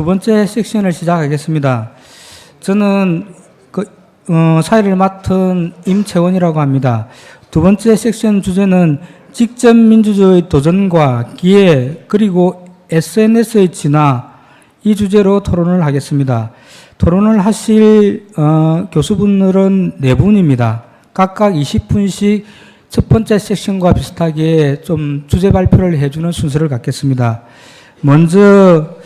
번째 섹션을 시작하겠습니다. 저는 사회를 맡은 임채원이라고 합니다. 두 번째 섹션 주제는 직접민주주의 도전과 기회 그리고 SNS의 진화, 이 주제로 토론을 하겠습니다. 토론을 하실 교수분들은 네 분입니다. 각각 20분씩 첫 번째 섹션과 비슷하게 좀 주제 발표를 해주는 순서를 갖겠습니다. 먼저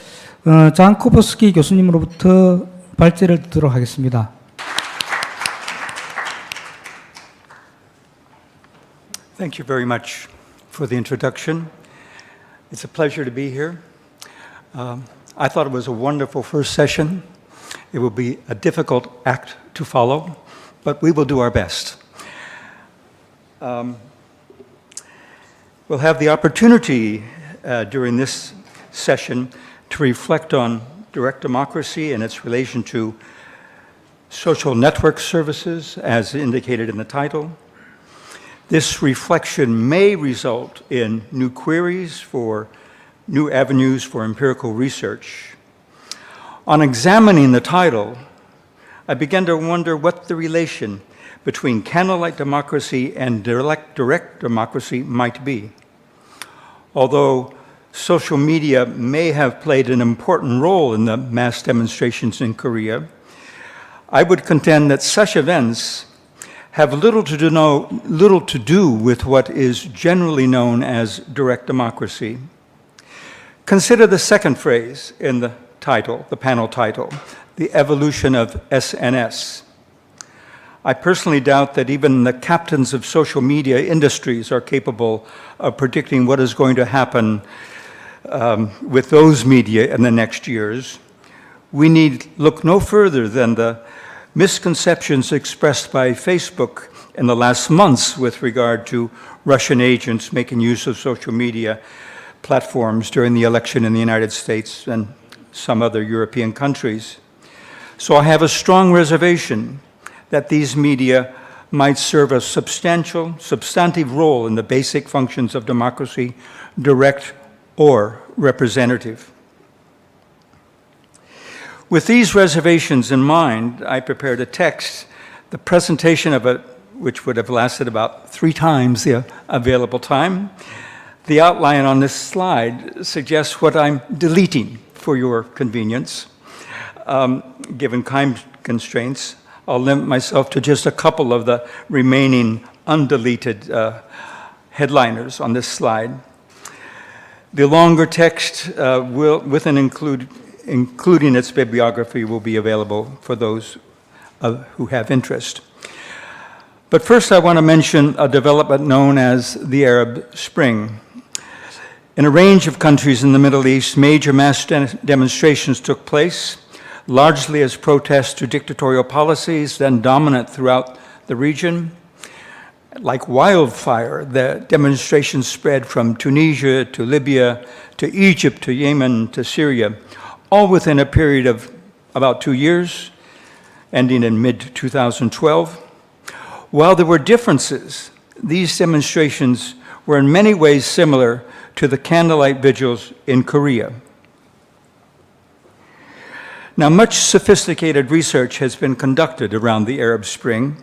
잔코버스키 교수님으로부터 발제를 듣도록 하겠습니다. Thank you very much for the introduction. It's a pleasure to be here. I thought it was a wonderful first session. It will be a difficult act to follow, but we will do our best. We'll have the opportunity during this session to reflect on direct democracy and its relation to social network services, as indicated in the title. This reflection may result in new queries for new avenues for empirical research. On examining the title, I began to wonder what the relation between candlelight democracy and direct democracy might be. Although social media may have played an important role in the mass demonstrations in Korea, I would contend that such events have little to do with what is generally known as direct democracy. Consider the second phrase in the title, the panel title, the evolution of SNS. I personally doubt that even the captains of social media industries are capable of predicting what is going to happen with those media in the next years. We need look no further than the misconceptions expressed by Facebook in the last months with regard to Russian agents making use of social media platforms during the election in the United States and some other European countries. So I have a strong reservation that these media might serve a substantive role in the basic functions of democracy, direct or representative. With these reservations in mind, I prepared a text, the presentation of it, which would have lasted about 3 times the available time. The outline on this slide suggests what I'm deleting for your convenience. Given time constraints, I'll limit myself to just a couple of the remaining undeleted headliners on this slide. The longer text, including its bibliography, will be available for those who have interest. But first I want to mention a development known as the Arab Spring. In a range of countries in the Middle East, major mass demonstrations took place, largely as protests to dictatorial policies then dominant throughout the region. Like wildfire, the demonstrations spread from Tunisia to Libya to Egypt to Yemen to Syria, all within a period of about 2 years, ending in mid-2012. While there were differences, these demonstrations were in many ways similar to the Candlelight Vigils in Korea. Now, much sophisticated research has been conducted around the Arab Spring,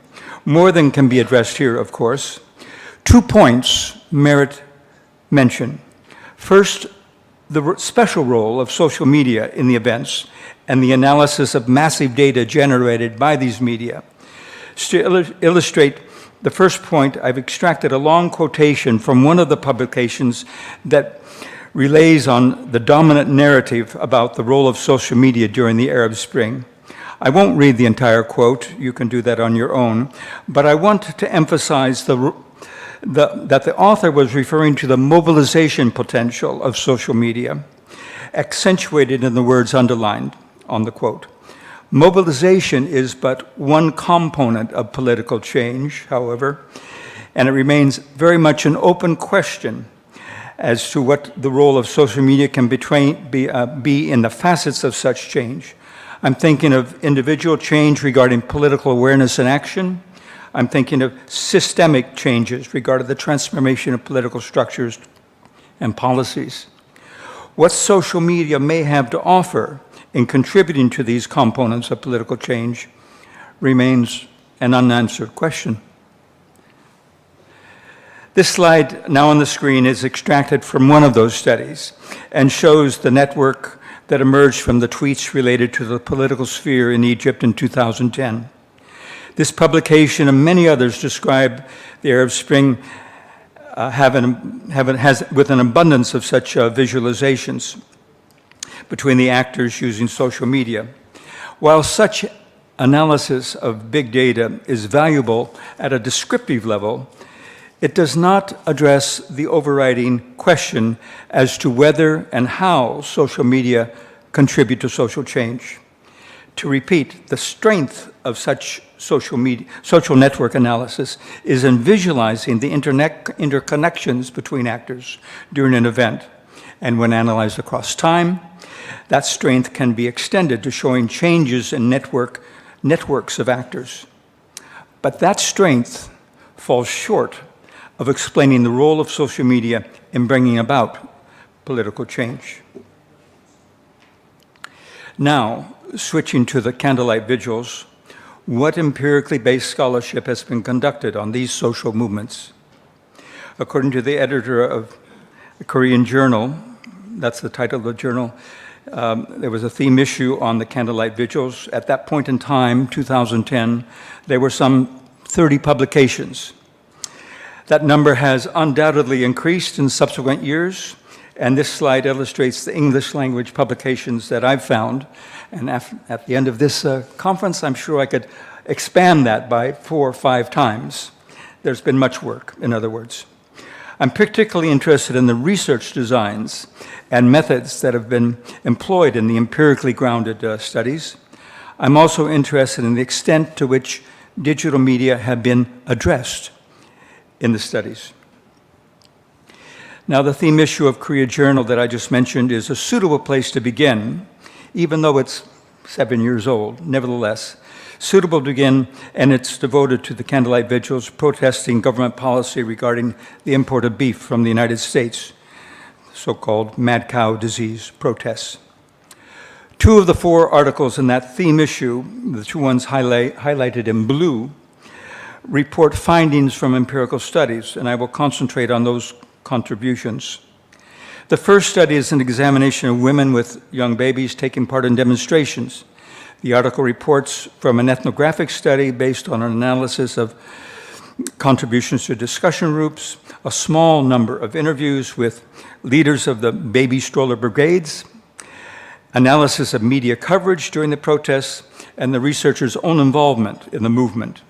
more than can be addressed here, of course. 2 points merit mention. First, the special role of social media in the events and the analysis of massive data generated by these media. To illustrate the first point, I've extracted a long quotation from one of the publications that relays on the dominant narrative about the role of social media during the Arab Spring. I won't read the entire quote, you can do that on your own, but I want to emphasize that the author was referring to the mobilization potential of social media, accentuated in the words underlined on the quote. Mobilization is but one component of political change, however, and it remains very much an open question as to what the role of social media can be in the facets of such change. I'm thinking of individual change regarding political awareness and action. I'm thinking of systemic changes regarding the transformation of political structures and policies. What social media may have to offer in contributing to these components of political change remains an unanswered question. This slide now on the screen is extracted from one of those studies and shows the network that emerged from the tweets related to the political sphere in Egypt in 2010. This publication and many others describe the Arab Spring with an abundance of such visualizations between the actors using social media. While such analysis of big data is valuable at a descriptive level, it does not address the overriding question as to whether and how social media contribute to social change. To repeat, the strength of such social network analysis is in visualizing the interconnections between actors during an event. And when analyzed across time, that strength can be extended to showing changes in networks of actors. But that strength falls short of explaining the role of social media in bringing about political change. Now, switching to the Candlelight Vigils, what empirically based scholarship has been conducted on these social movements? According to the editor of a Korean journal, that's the title of the journal, there was a theme issue on the Candlelight Vigils. At that point in time, 2010, there were some 30 publications. That number has undoubtedly increased in subsequent years, and this slide illustrates the English language publications that I've found. And at the end of this conference, I'm sure I could expand that by 4 or 5 times. There's been much work, in other words. I'm particularly interested in the research designs and methods that have been employed in the empirically grounded studies. I'm also interested in the extent to which digital media have been addressed in the studies. Now, the theme issue of Korea Journal that I just mentioned is a suitable place to begin, even though it's 7 years old, nevertheless. Suitable to begin, and it's devoted to the Candlelight Vigils protesting government policy regarding the import of beef from the United States, so-called mad cow disease protests. 2 of the 4 articles in that theme issue, the 2 ones highlighted in blue, report findings from empirical studies, and I will concentrate on those contributions. The first study is an examination of women with young babies taking part in demonstrations. The article reports from an ethnographic study based on an analysis of contributions to discussion groups, a small number of interviews with leaders of the baby stroller brigades, analysis of media coverage during the protests, and the researchers' own involvement in the movement.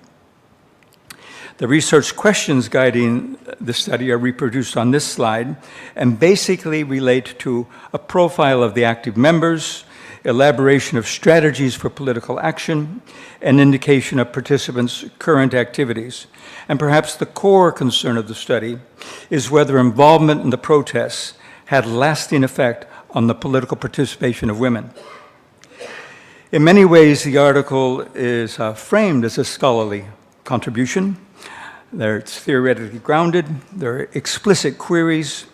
The research questions guiding the study are reproduced on this slide and basically relate to a profile of the active members, elaboration of strategies for political action, and indication of participants' current activities. And perhaps the core concern of the study is whether involvement in the protests had lasting effect on the political participation of women. In many ways, the article is framed as a scholarly contribution. It's theoretically grounded, there are explicit queries,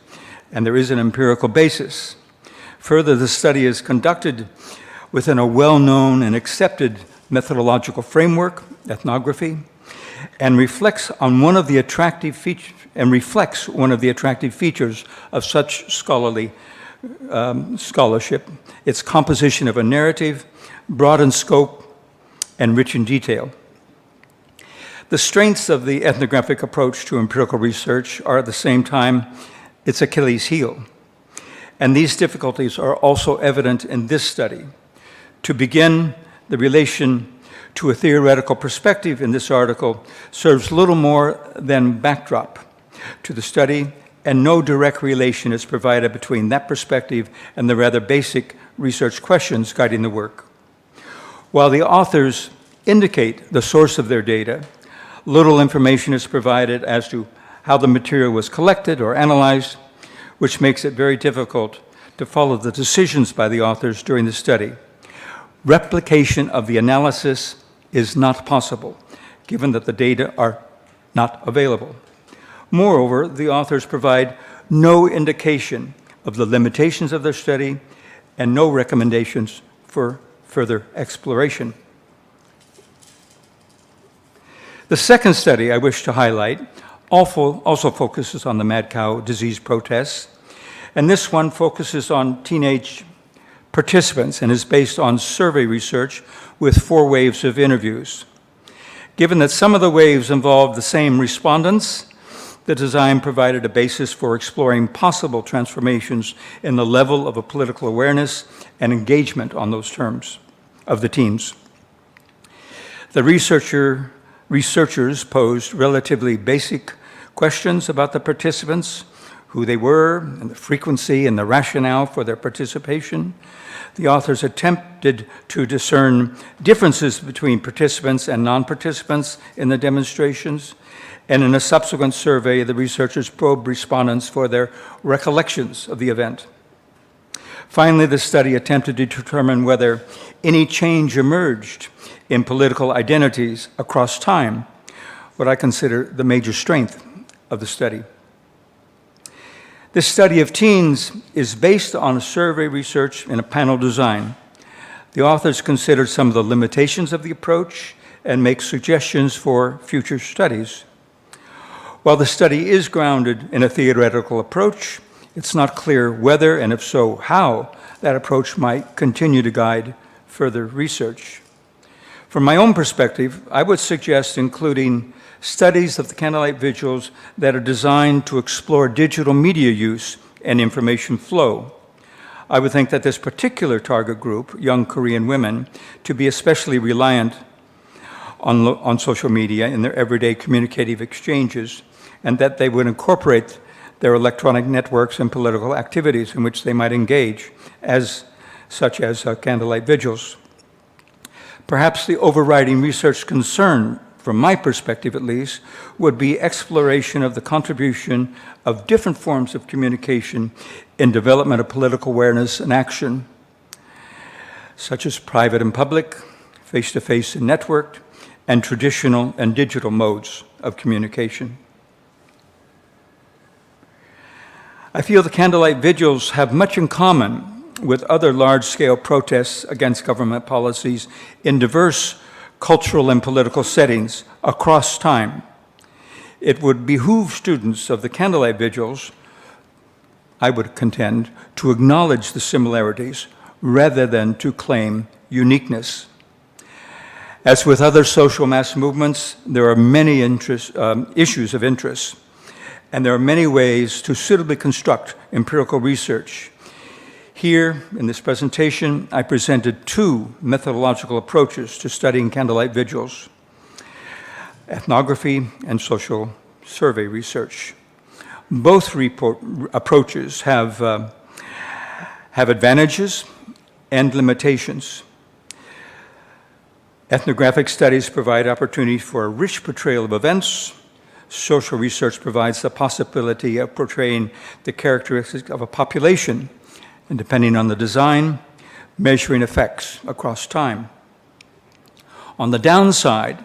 and there is an empirical basis. Further, the study is conducted within a well-known and accepted methodological framework, ethnography, and reflects one of the attractive features of such scholarly scholarship, its composition of a narrative, broad in scope, and rich in detail. The strengths of the ethnographic approach to empirical research are at the same time its Achilles heel. And these difficulties are also evident in this study. To begin, the relation to a theoretical perspective in this article serves little more than backdrop to the study, and no direct relation is provided between that perspective and the rather basic research questions guiding the work. While the authors indicate the source of their data, little information is provided as to how the material was collected or analyzed, which makes it very difficult to follow the decisions by the authors during the study. Replication of the analysis is not possible, given that the data are not available. Moreover, the authors provide no indication of the limitations of their study and no recommendations for further exploration. The second study I wish to highlight also focuses on the mad cow disease protests, and this one focuses on teenage participants and is based on survey research with 4 waves of interviews. Given that some of the waves involved the same respondents, the design provided a basis for exploring possible transformations in the level of a political awareness and engagement on those terms of the teens. The researchers posed relatively basic questions about the participants, who they were, and the frequency and the rationale for their participation. The authors attempted to discern differences between participants and non-participants in the demonstrations, and in a subsequent survey, the researchers probed respondents for their recollections of the event. Finally, the study attempted to determine whether any change emerged in political identities across time, what I consider the major strength of the study. This study of teens is based on a survey research and a panel design. The authors considered some of the limitations of the approach and make suggestions for future studies. While the study is grounded in a theoretical approach, it's not clear whether, and if so, how, that approach might continue to guide further research. From my own perspective, I would suggest including studies of the Candlelight Vigils that are designed to explore digital media use and information flow. I would think that this particular target group, young Korean women, to be especially reliant on social media in their everyday communicative exchanges, and that they would incorporate their electronic networks and political activities in which they might engage, such as Candlelight Vigils. Perhaps the overriding research concern, from my perspective at least, would be exploration of the contribution of different forms of communication in development of political awareness and action, such as private and public, face-to-face and networked, and traditional and digital modes of communication. I feel the Candlelight Vigils have much in common with other large-scale protests against government policies in diverse cultural and political settings across time. It would behoove students of the Candlelight Vigils, I would contend, to acknowledge the similarities rather than to claim uniqueness. As with other social mass movements, there are many issues of interest, and there are many ways to suitably construct empirical research. Here, in this presentation, I presented 2 methodological approaches to studying Candlelight Vigils: ethnography and social survey research. Both approaches have advantages and limitations. Ethnographic studies provide opportunity for a rich portrayal of events. Social research provides the possibility of portraying the characteristics of a population, and depending on the design, measuring effects across time. On the downside,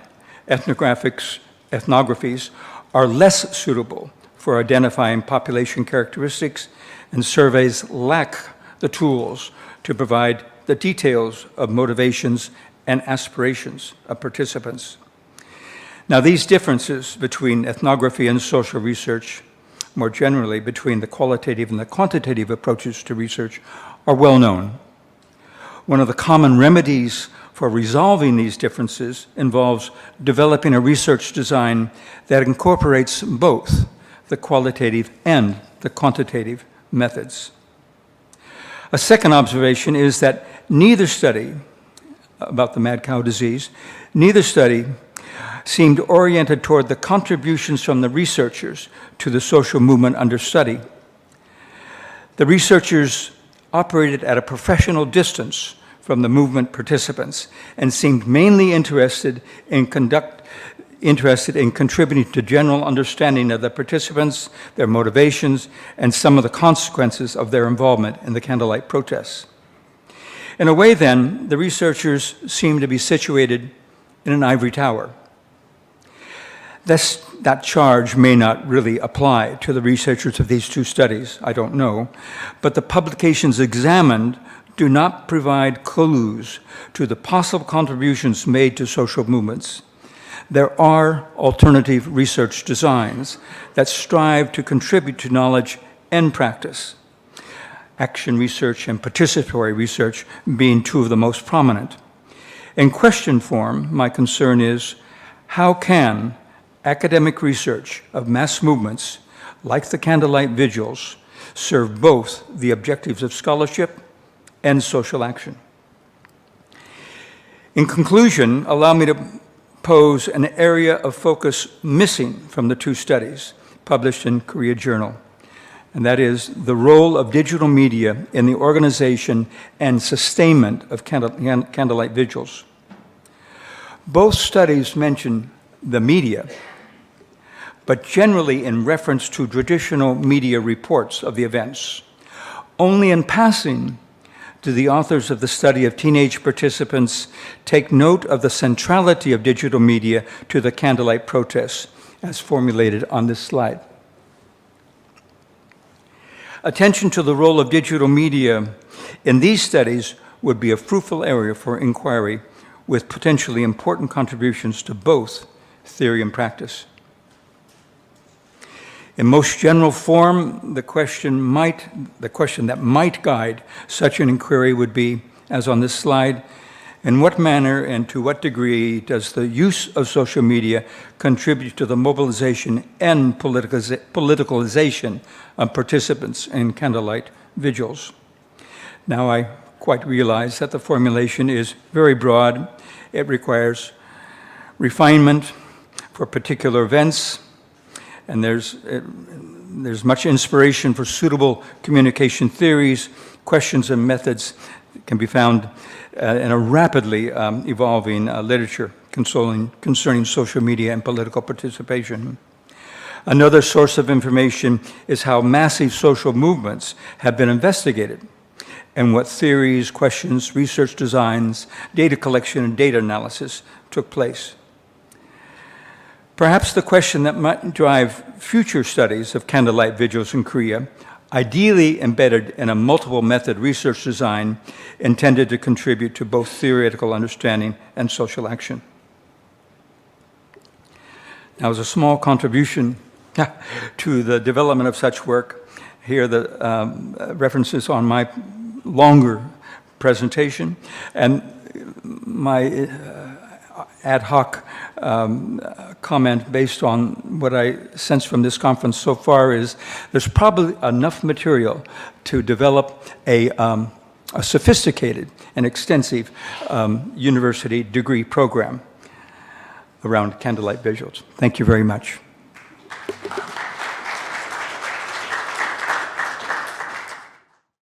ethnographies are less suitable for identifying population characteristics, and surveys lack the tools to provide the details of motivations and aspirations of participants. Now, these differences between ethnography and social research, more generally between the qualitative and the quantitative approaches to research, are well known. One of the common remedies for resolving these differences involves developing a research design that incorporates both the qualitative and the quantitative methods. A second observation is that neither study about the mad cow disease, neither study seemed oriented toward the contributions from the researchers to the social movement under study. The researchers operated at a professional distance from the movement participants and seemed mainly interested in contributing to general understanding of the participants, their motivations, and some of the consequences of their involvement in the Candlelight protests. In a way, then, the researchers seem to be situated in an ivory tower. That charge may not really apply to the researchers of these 2 studies, I don't know, but the publications examined do not provide clues to the possible contributions made to social movements. There are alternative research designs that strive to contribute to knowledge and practice, action research and participatory research being two of the most prominent. In question form, my concern is, how can academic research of mass movements like the Candlelight Vigils serve both the objectives of scholarship and social action? In conclusion, allow me to pose an area of focus missing from the two studies published in Korea Journal, and that is the role of digital media in the organization and sustainment of Candlelight Vigils. Both studies mention the media, but generally in reference to traditional media reports of the events. Only in passing do the authors of the study of teenage participants take note of the centrality of digital media to the Candlelight protests, as formulated on this slide. Attention to the role of digital media in these studies would be a fruitful area for inquiry with potentially important contributions to both theory and practice. In most general form, the question that might guide such an inquiry would be, as on this slide, in what manner and to what degree does the use of social media contribute to the mobilization and politicalization of participants in Candlelight Vigils? Now, I quite realize that the formulation is very broad. It requires refinement for particular events, and there's much inspiration for suitable communication theories, questions, and methods that can be found in a rapidly evolving literature concerning social media and political participation. Another source of information is how massive social movements have been investigated and what theories, questions, research designs, data collection, and data analysis took place. Perhaps the question that might drive future studies of Candlelight Vigils in Korea, ideally embedded in a multiple method research design intended to contribute to both theoretical understanding and social action. Now, as a small contribution to the development of such work, here are the references on my longer presentation, and my ad hoc comment based on what I sense from this conference so far is there's probably enough material to develop a sophisticated and extensive university degree program around Candlelight Vigils. Thank you very much.